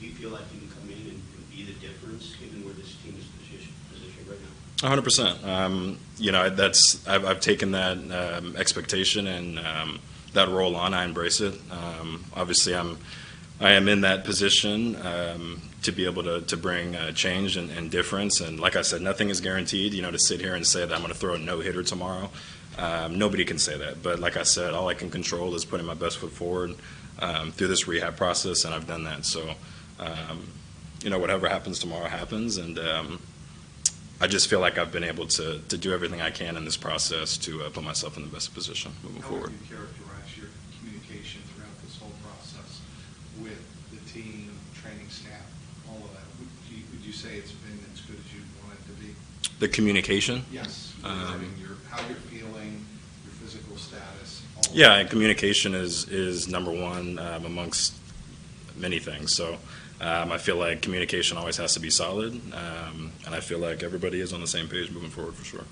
Do you feel like you can come in and be the difference, given where this team is positioned right now? 100%. I've taken that expectation and that role on. I embrace it. Obviously, I am in that position to be able to bring change and difference. And like I said, nothing is guaranteed. To sit here and say that I'm going to throw a no-hitter tomorrow, nobody can say that. But like I said, all I can control is putting my best foot forward through this rehab process, and I've done that. So, whatever happens tomorrow happens, and I just feel like I've been able to do everything I can in this process to put myself in the best position moving forward. How would you characterize your communication throughout this whole process with the team, training staff, all of that? Would you say it's been as good as you want it to be? The communication? Yes. How you're feeling, your physical status. And communication is number one amongst many things. So I feel like communication always has to be solid, and I feel like everybody is on the same page moving forward for sure.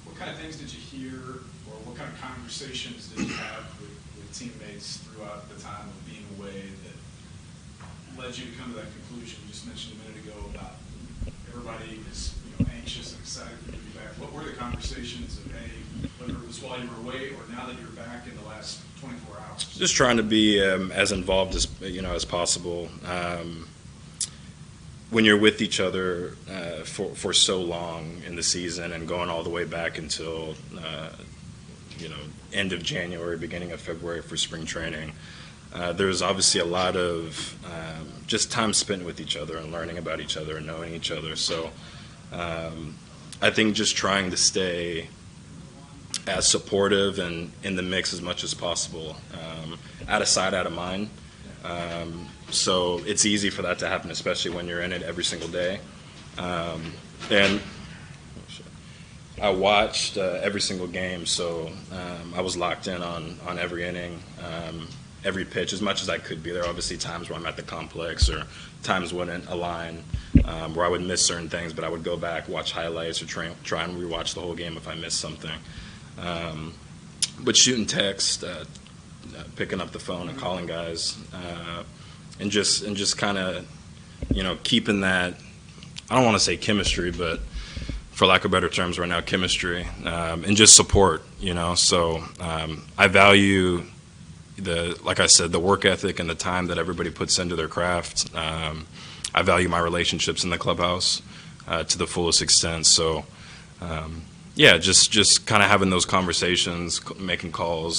What kind of things did you hear, or what kind of conversations did you have with teammates throughout the time of being away that led you to come to that conclusion? You just mentioned a minute ago about everybody is anxious and excited to be back. What were the conversations of, hey, whether it was while you were away or now that you're back in the last 24 hours? Just trying to be as involved as possible. When you're with each other for so long in the season and going all the way back until end of January, beginning of February for spring training, there's obviously a lot of just time spent with each other and learning about each other and knowing each other. So I think just trying to stay as supportive and in the mix as much as possible, out of sight, out of mind. So it's easy for that to happen, especially when you're in it every single day. And I watched every single game, so I was locked in on every inning, every pitch, as much as I could be. There are obviously times where I'm at the complex or times wouldn't align, where I would miss certain things, but I would go back, watch highlights, or try and rewatch the whole game if I missed something. But shooting text, picking up the phone and calling guys, and just kind of, keeping that, I don't want to say chemistry, but for lack of better terms right now, chemistry, and just support, So I value like I said, the work ethic and the time that everybody puts into their craft. I value my relationships in the clubhouse to the fullest extent. So, just kind of having those conversations, making calls.